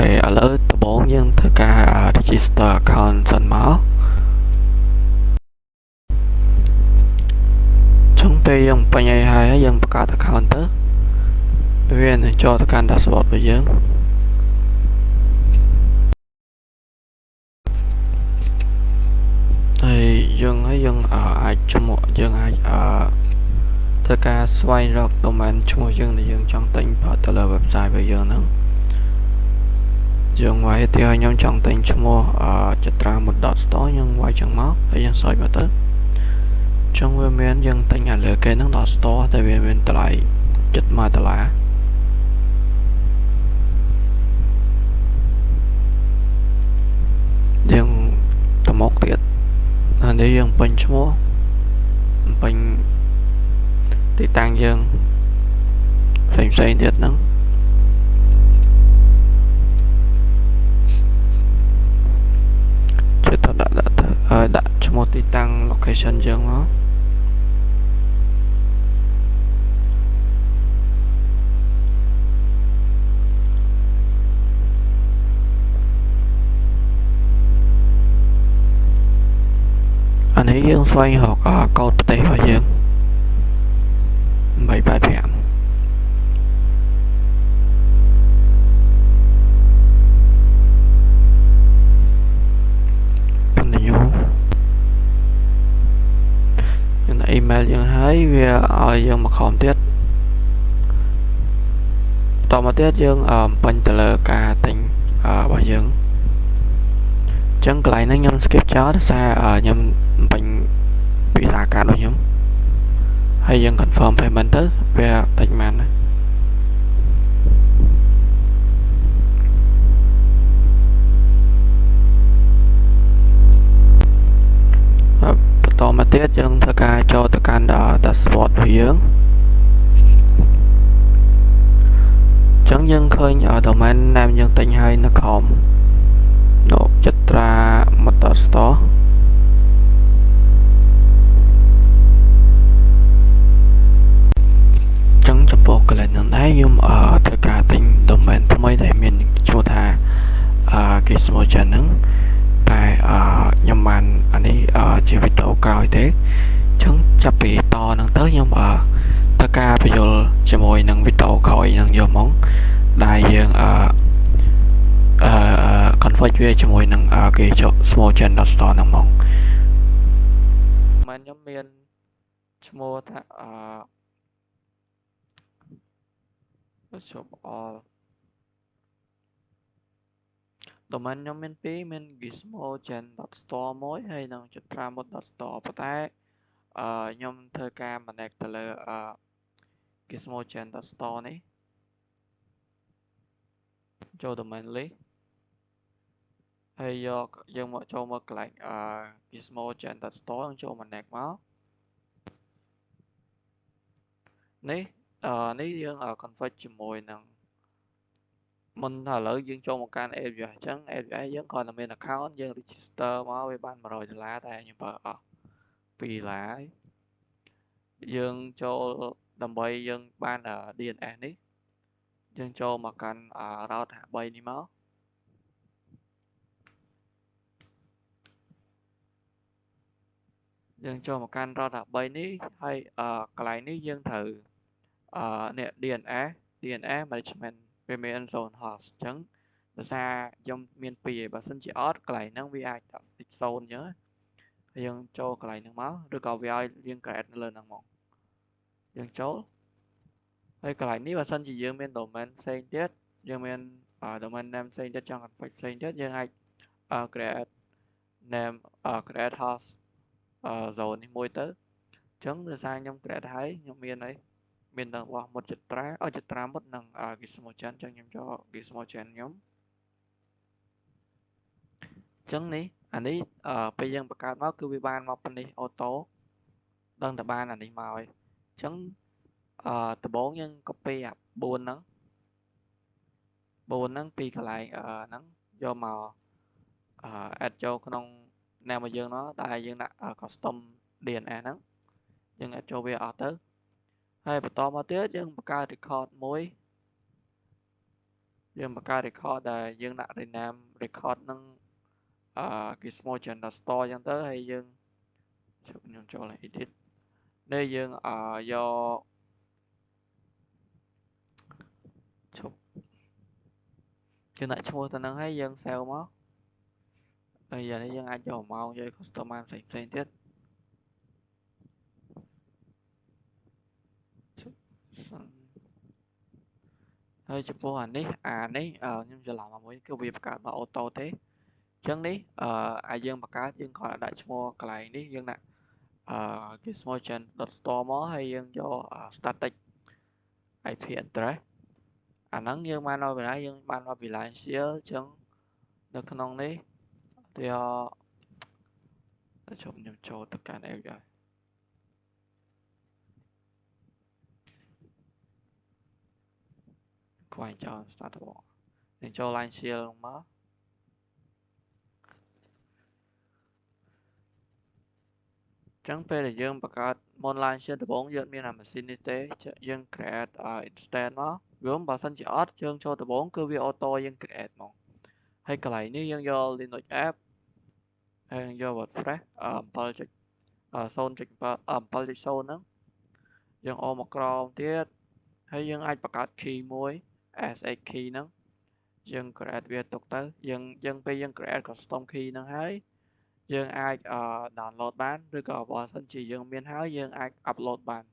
ឥឡូវដំបូងយើងធ្វើការ register account សិនមកចុងពេលយើងបញ្ញឲ្យហើយយើងបង្កើត account ទៅវានឹងចូលទៅកាន់ dashboard របស់យើងហើយយើងអាចឈ្មោះយើងអាចធ្វើការស្វែងរក domain ឈ្មោះយើងដែលយើងចង់ទិញបើទៅលើ website របស់យើងហ្នឹងយើងវាយទៅឲ្យខ្ញុំចង់ទិញឈ្មោះchitra.store យើងវាយចឹងមកហើយយើង search មកទៅចង់វាមានយើងទិញឲ្យលើគេហ្នឹងដល់ store តែវាមានតម្លៃ$7យើងទៅមកទៀតហើយនេះយើងពេញឈ្មោះពេញទីតាំងយើងផ្សេងទៀតហ្នឹងជួយទៅដាក់ឈ្មោះទីតាំង location យើងមកអានេះយើងស្វែងរកកូដប្រទេសរបស់យើង885email យើងហើយវាឲ្យយើងមកខំទៀតបន្តមកទៀតយើងបញ្ញទៅលើការទិញរបស់យើងអញ្ចឹងកន្លែងហ្នឹងខ្ញុំ skip ចោលដោយសារខ្ញុំបញ្ញពីសារកាតរបស់ខ្ញុំហើយយើង confirm payment ទៅវាតិចមែនណាបន្តមកទៀតយើងធ្វើការចូលទៅកាន់ dashboard របស់យើងអញ្ចឹងយើងឃើញ domain name យើងទិញហើយនៅក្រោមchitra.store ចំពោះកន្លែងហ្នឹងដែរខ្ញុំធ្វើការទិញ domain ថ្មីដែលមានឈ្មោះថា Gizmogen ហ្នឹងតែខ្ញុំបានអានេះជាវីដេអូក្រោយទេអញ្ចឹងចាប់ពីតហ្នឹងទៅខ្ញុំធ្វើការបញ្យល់ជាមួយនឹងវីដេអូក្រោយហ្នឹងយកមកដែលយើងconfig វាជាមួយនឹងគេចុះ Gizmogen.store ហ្នឹងមកខ្ញុំមានឈ្មោះថាshop all domain ខ្ញុំមានពីរមាន Gizmogen.store មួយហើយនិង chitra.store ប៉ុន្តែខ្ញុំធ្វើការ connect ទៅលើ Gizmogen.store នេះចូល domain list ហើយយកយើងមកចូលមកកន្លែងGizmogen.store ចូល connect មកនេះយើងconfig ជាមួយនឹងមុនឥឡូវយើងចូលមកកាន់ AWS អញ្ចឹង AWS យើងគ្រាន់តែមាន account យើង register មកវាបាន$100តែខ្ញុំប្រើអស់$2ហើយយើងចូលដើម្បីយើងបាន DNS នេះយើងចូលមកកាន់ route 53នេះមកយើងចូលមកកាន់ route 53នេះហើយកន្លែងនេះយើងត្រូវនេះ DNS management វាមាន zone host អញ្ចឹងដោយសារខ្ញុំមាន2ហើយបើសិនជាអត់កន្លែងហ្នឹងវាអាចដាក់ stick zone អញ្ចឹងយើងចូលកន្លែងហ្នឹងមកឬក៏វាឲ្យយើង create នៅលើហ្នឹងមកយើងចូលហើយកន្លែងនេះបើសិនជាយើងមាន domain ផ្សេងទៀតយើងមាន domain name ផ្សេងទៀតចង់ config ផ្សេងទៀតយើងអាច create name create host zone នេះមួយទៅអញ្ចឹងដោយសារខ្ញុំ create ហើយខ្ញុំមានអីមានរបស់មុតchitraមុតនិង Gizmogen អញ្ចឹងខ្ញុំចូល Gizmogen ខ្ញុំអញ្ចឹងនេះអានេះពេលយើងបង្កើតមកគឺវាបានមកប៉ុណ្នេះអូតូដឹងតែបានអានេះមកហើយអញ្ចឹងដំបូងយើង copy អា4ហ្នឹងពីកន្លែងហ្នឹងយកមកadd ចូលក្នុង name របស់យើងនោះដែលយើងដាក់ custom DNS ហ្នឹងយើង add ចូលវាអស់ទៅហើយបន្តមកទៀតយើងបង្កើត record មួយ dương bạc ca record là dương đặt rename record nâng Gizmogen store chẳng tới hay dương nhưng cho là edit đây dương do chụp chứ lại mua ta nâng hay dương sao mất bây giờ đây dương ai cho mau cho customer xanh tiết hơi chụp vô hình đi đấy nhưng giờ làm mới cái việc cả bảo auto thế chân đi ai dương bạc cá dương còn là đại mua cái này đi dương nè Gizmogen store mó hay dương do static IP address nắng dương ban nói về nãy dương ban nói vì lại xíu chân được không đi thì chụp nhầm cho tất cả này rồi quay cho start bộ nên cho line share luôn mất chẳng phải là dương bạc cá online share được 4 dương miền làm machine tế dương create instance nó gồm bảo sân chỉ odd dương cho từ 4 cứ vi auto dương create một hay cái này nếu dương do Linux app hay do WordPress project zone project zone đó dương Omicron tiết hay dương ai bạc cá key muối as a key đó dương create việc tục tới dương bây dương create custom key nó hay dương ai download bán rồi có bỏ sân chỉ dương miền hái dương ai upload bán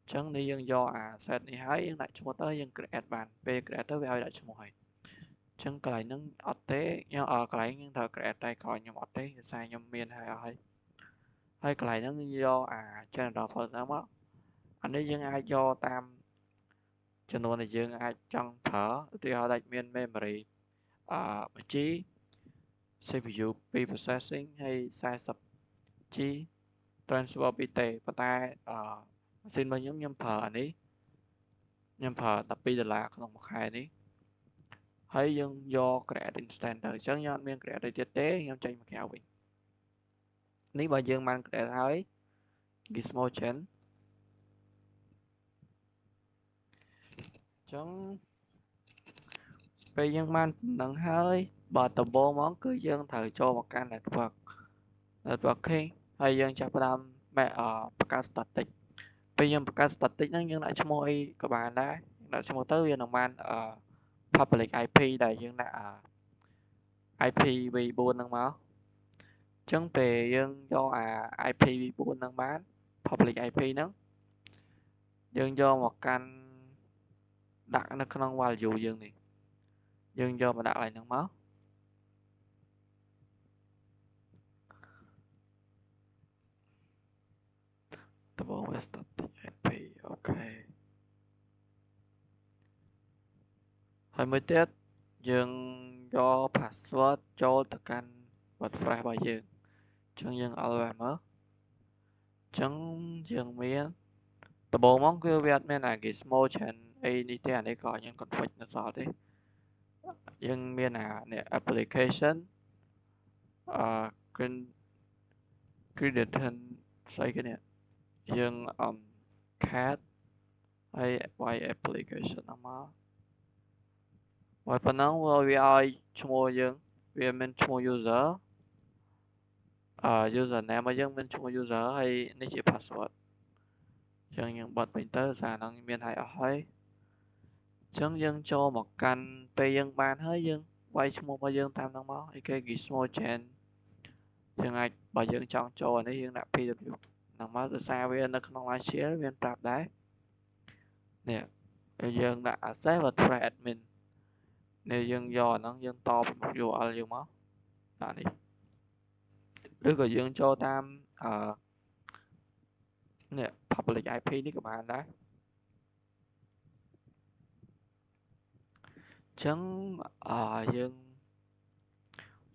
chẳng đi dương do set này hái dương lại chúng tới dương create bán về create tới về lại chúng hỏi chẳng cái này nó ở tế nhưng cái này những thợ create đây coi nhưng ở tế sai nhưng miền hay cái này nó do trên đó phần nó mất anh ấy dương ai do tam cho nên là dương ai trong thở thì họ đặt miền memory trí CPU preprocessing hay size chi transfer pt và ta xin bao nhiêu nhâm phở này nhâm phở tập pi là không một hai này hay dân do create standard chẳng nhau miền create thiết tế nhau tranh mà kéo bình nếu bao dương mang create thấy Gizmogen chẳng bây dân mang nặng hơi bà tập bộ món cứ dân thời cho một căn networking hay dân chắc làm mẹ backup static bây giờ backup static nó nhưng lại cho mỗi các bạn đã lại cho một tới viên đồng man public IP đây nhưng là IP vì buôn năng máu chứng về dân do IP vì buôn năng bán public IP nó dân do một căn đặt nó không vào dù dân này dân do mà đặt lại năng máu double static IP ok hơi mới test dân do password cho tất cả vật phải bao giờ chân dân alert chẳng dân miễn tập bộ món kêu việt men là Gizmogen đi theo này có những config nó rõ đấy dân miễn là application credit hình xây cái này dân cat hay by application nó ngoài phần nó vi cho dân vì mình cho user username mà dân mình cho user hay này chỉ password chẳng những bật mình tới giả nó miền hay ở hơi chẳng dân cho một căn pe dân ban hơi dân quay cho một bao dân tam năng máu cái Gizmogen dân ai bao dân chọn cho này dân đã PW năng máu từ xa với nó không ai share với trap đấy nè dân đã access và thread admin nếu dân do nó dân to một dù ở dân máu đó đi đứa có dân cho tam nè public IP đi các bạn đấy chẳng dân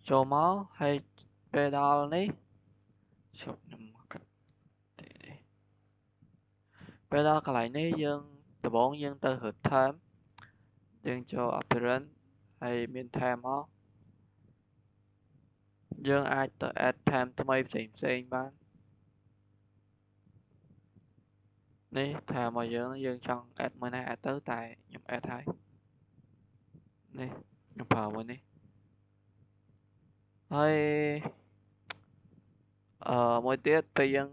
cho máu hay pedal ní chụp nằm cách này pedal cái này ní dân từ 4 dân từ hợp thêm dân cho appearance hay miền thêm á dân ai tự add thêm tới mấy xem bán ní thêm mà dân trong add mới này add tới tại nhóm add hay នេះខ្ញុំប្រើមួយនេះហើយមួយទៀតពេលយើង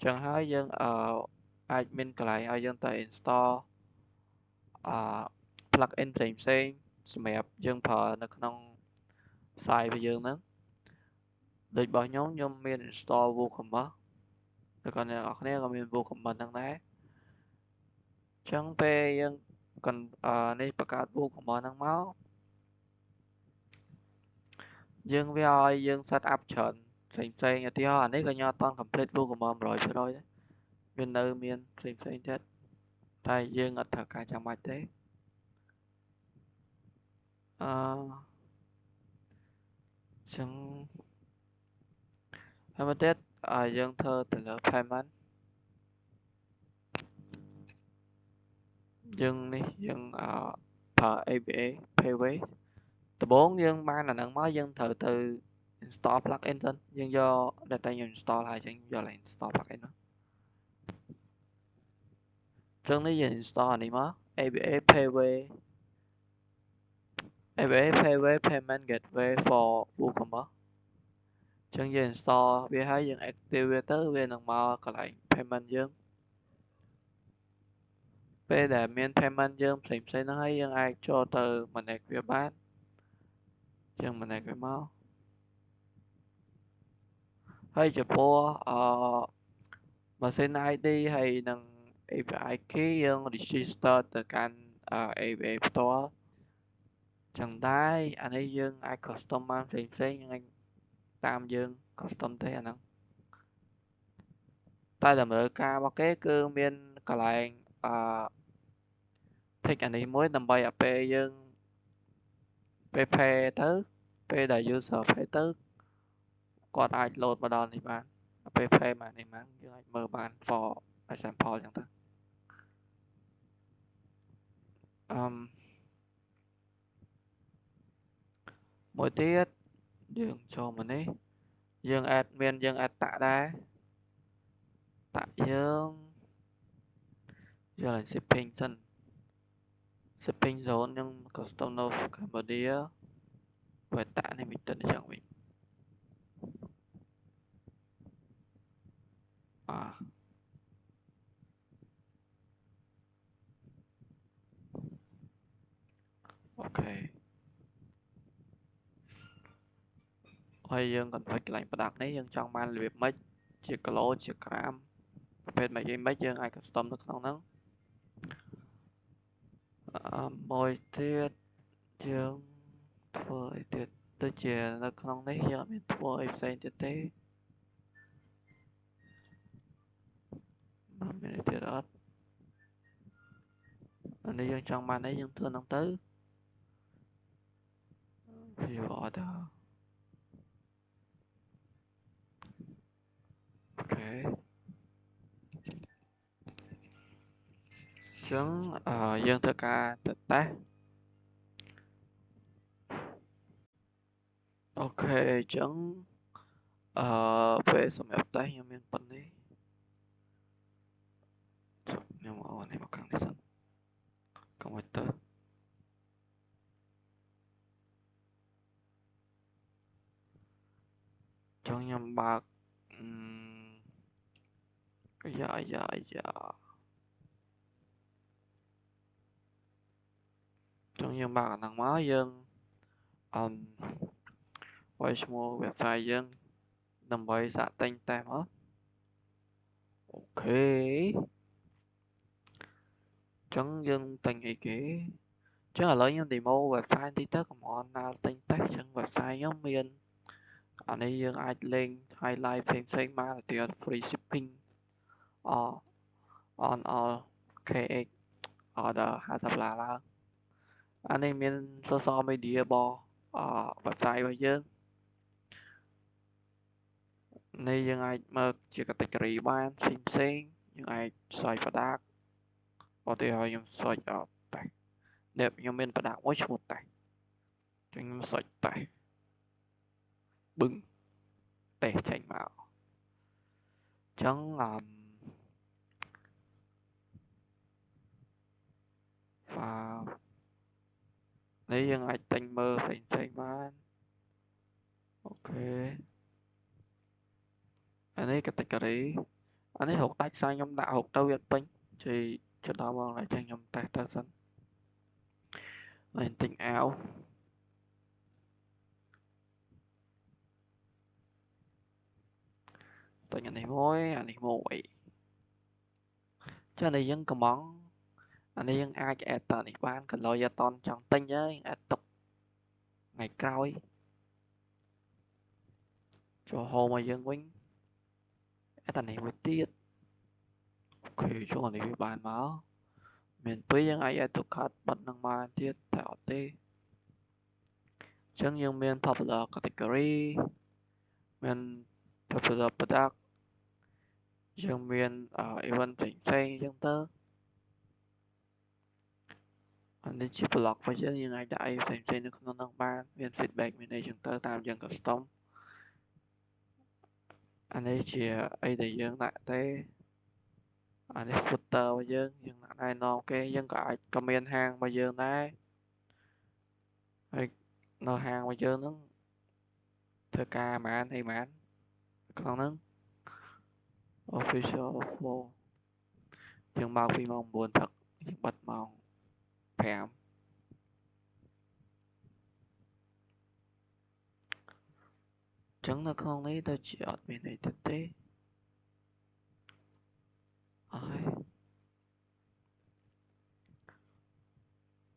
ចឹងហើយយើងអាចមានកន្លែងឲ្យយើងទៅ install plugin ផ្សេងសម្រាប់យើងប្រើនៅក្នុង site របស់យើងហ្នឹងដូចរបស់ខ្ញុំមាន install WooCommerce ហើយក៏អ្នកនរគ្នាក៏មាន WooCommerce ហ្នឹងដែរចឹងពេលយើងនេះបង្កើត WooCommerce ហ្នឹងមកយើងវាឲ្យយើង set up ច្រើនផ្សេងឧទាហរណ៍អានេះក៏ខ្ញុំអត់ទាន់ complete WooCommerce 100%ដែរវានៅមានផ្សេងទៀតតែយើងអត់ត្រូវការចាំបាច់ទេចឹងហើយមកទៀតយើងធ្វើទៅលើ payment យើងប្រើ ABA Payway ដំបូងយើងបានអាហ្នឹងមកយើងត្រូវទៅ install plugin សិនយើងយក data ខ្ញុំ install ហើយចឹងយកឡើង install plugin មកចឹងនេះយើង install អានេះមក ABA Payway Payment Gateway for WooCommerce ចឹងយើង install វាហើយយើង active វាទៅវានឹងមកកន្លែង payment យើងពេលដែលមាន payment យើងផ្សេងហ្នឹងហើយយើងអាចចូលទៅ manage វាបានយើង manage វាមកហើយចំពោះmachine ID ហើយនឹង API key យើង register ទៅកាន់ APA ផ្ទាល់ចឹងដែរអានេះយើងអាច custom បានផ្សេងយើងអាចតាមយើង custom ទេអាហ្នឹងតែតម្រូវការរបស់គេគឺមានកន្លែងtick អានេះមួយដើម្បីឲ្យពេលយើងពេល pay ទៅពេលដែល user pay ទៅគាត់អាច load មកដល់នេះបានពេល pay មកនេះបានយើងអាចមើលបាន for example ចឹងទៅមួយទៀតយើងចូលមកនេះយើង admin យើង add តាក់ដែរតាក់យើងយកឡើង shipping សិន shipping zone យើង custom no Cambodia វាតាក់នេះមិនតិចចឹងវិញអូខេហើយយើង config កន្លែង product នេះយើងចង់បានរបៀបម៉េចជាគីឡូជាក្រាមប្រភេទម៉េចយើងអាច custom នៅក្នុងហ្នឹងមួយទៀតយើងធ្វើអីទៀតដូចជានៅក្នុងនេះយើងអត់មានធ្វើអីផ្សេងទៀតទេមានអីទៀតអត់អានេះយើងចង់បានអីយើងធ្វើហ្នឹងទៅ view order អូខេចឹងយើងធ្វើការទៅតេស្តអូខេចឹងពេលសម្រាប់តេស្តខ្ញុំមានប៉ុណ្នេះខ្ញុំអូននេះមកខាងនេះសិនកុំឲ្យទៅចង់ខ្ញុំបើកយ៉ាចង់យើងបើកអាហ្នឹងមកយើងឲ្យឈ្មោះ website យើងដើម្បីសាកទិញតែមកអូខេចឹងយើងទិញអីគេចឹងឥឡូវខ្ញុំ demo website បន្តិចទៅកុំអន់ណាទិញតេស្តចឹង website ខ្ញុំមានអានេះយើងអាចលេង highlight ផ្សេងបានឧទាហរណ៍ free shipping on all KX order 50 ដុល្លារឡើងអានេះមាន social media របស់website របស់យើងនេះយើងអាចមើលជា category បានផ្សេងយើងអាច search product ឧទាហរណ៍ខ្ញុំ search តេស្តនេះខ្ញុំមាន product មួយឈ្មោះតេស្តចឹងខ្ញុំ search តេស្តប៊ឹងតេស្តចេញមកចឹងfile នេះយើងអាចទិញមើលផ្សេងៗបានអូខេអានេះ category អានេះរកដាច់សារខ្ញុំដាក់រកទៅវាពេញជួយដល់មកហើយចឹងខ្ញុំតេស្តទៅសិនហើយទិញអាវទិញអានេះមួយចានេះយើងកំងអានេះយើងអាច add តនេះបានក៏លុយអត់តន់ចង់ទិញហើយ add ទុកថ្ងៃក្រោយចូល home ឲ្យយើងវិញ add អានេះមួយទៀតអូខេចូលអានេះវាបានមកមានពេលយើងអាច add to cart បិទនឹងបានទៀតតែអត់ទេអញ្ចឹងយើងមាន popular category មាន popular product យើងមាន event ផ្សេងៗអញ្ចឹងទៅអានេះជា block របស់យើងអាចដាក់អីផ្សេងៗនៅក្នុងនោះបានមាន feedback មានអីចឹងទៅតាមយើង custom អានេះជាអីដែលយើងដាក់ទេអានេះ footer របស់យើងដាក់ណែនាំគេយើងក៏អាចក៏មានហាងរបស់យើងដែរហើយនៅហាងរបស់យើងហ្នឹងធ្វើការប៉ុន្មានអីប៉ុន្មានក្នុងហ្នឹង official flow យើងមកពីម៉ោង 9 ព្រឹកយើងបិទម៉ោង 5ចឹងនៅក្នុងនេះដូចជាអត់មានអីទៀតទេអស់ហើយ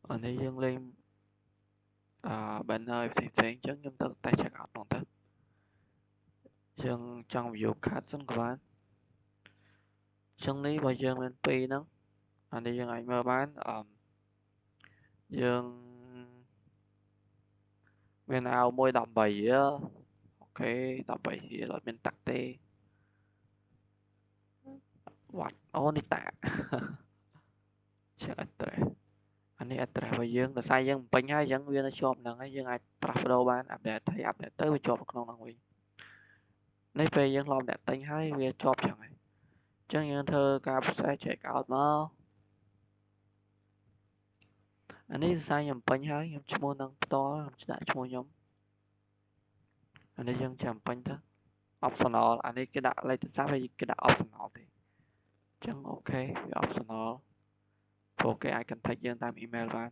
អានេះយើងលេងbanner ផ្សេងៗអញ្ចឹងខ្ញុំទៅតែ check out ហ្នឹងទៅយើងចង់ view card សិនក៏បានអញ្ចឹងនេះបើយើងមាន2ហ្នឹងអានេះយើងអាចមើលបានយើងមានអាវមួយ18រៀលអូខេ18រៀលអត់មានតាក់ទេវត្តអូនេះតាក់check address អានេះ address របស់យើងដោយសារយើងពេញហើយអញ្ចឹងវានៅជាប់ហ្នឹងហើយយើងអាចផ្លាស់ប្ដូរបាន update ហើយ update ទៅវាជាប់ក្នុងហ្នឹងវិញនេះពេលយើងធ្លាប់អ្នកទិញហើយវាជាប់ចឹងហើយអញ្ចឹងយើងធ្វើការ process check out មកអានេះដោយសារខ្ញុំពេញហើយខ្ញុំឈ្មោះនឹងផ្ទាល់ខ្ញុំដាក់ឈ្មោះខ្ញុំអានេះយើងចាំពេញទៅ optional អានេះគេដាក់លេខទូរស័ព្ទហើយគេដាក់ optional ទេអញ្ចឹងអូខេវា optional ព្រោះគេអាច contact យើងតាម email បាន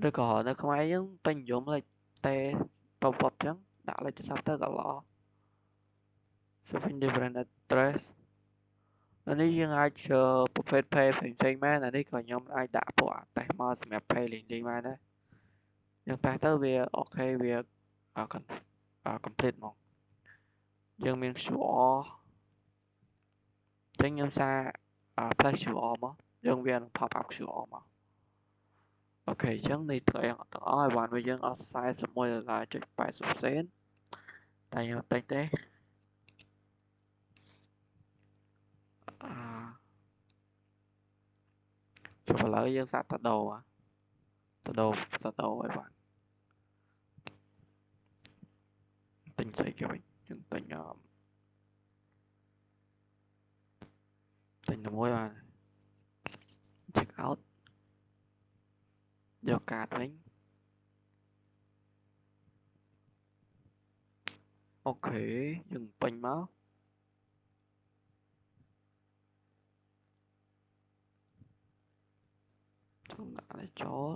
ឬក៏នៅខ្មែរយើងពេញនិយមលេខតែ pop up អញ្ចឹងដាក់លេខទូរស័ព្ទទៅក៏ល្អ saving different address អានេះយើងអាចប្រភេទ pay ផ្សេងៗបានអានេះក៏ខ្ញុំអាចដាក់ពួកអាតេសមកសម្រាប់ pay លេងៗបានដែរយើងតេសទៅវាអូខេវា complete ហ្មងយើងមាន QR អញ្ចឹងខ្ញុំសារ plus QR មកយើងវានឹង pop up QR មកអូខេអញ្ចឹងនេះត្រូវទាំងអស់ឲ្យបានវិញយើងអស់$41.80សេនតែខ្ញុំតិចទេចុះឥឡូវយើងសាកទៅដូរឲ្យបានទិញស្អីគេវិញយើងទិញតែមួយបាន check out យកកាតវិញអូខេយើងពេញមកខ្ញុំដាក់នេះចូល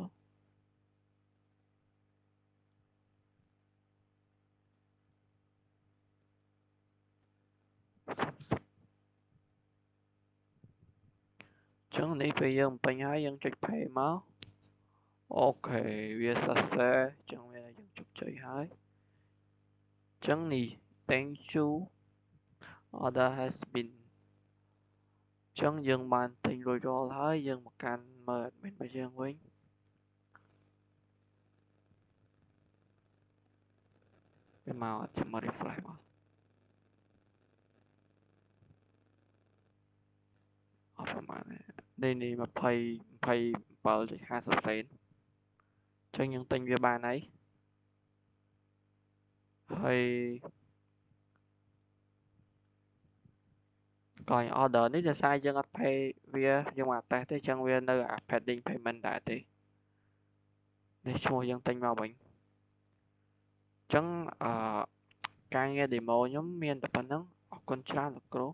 ចឹងនេះពេលយើងពេញហើយយើងចុច pay មកអូខេវាសរសេរចឹងវាយើងជោគជ័យហើយចឹងនេះ thank you order has been ចឹងយើងបានទិញរួចរាល់ហើយយើងមកកាន់មើល admin របស់យើងវិញវាមកចាំមក refresh មកអត់ប្រហែលនេះ27.50សេនចឹងយើងទិញវាបានហើយក៏ order នេះដោយសារយើងអត់ pay វាយើងមកតេស្តទេចឹងវានៅ pending payment ដែរទេ នេះឈ្មោះយើងទិញមកវិញអញ្ចឹងការងារ demo ខ្ញុំមានតែប៉ុណ្្នឹងអរគុណច្រើនលោកគ្រូ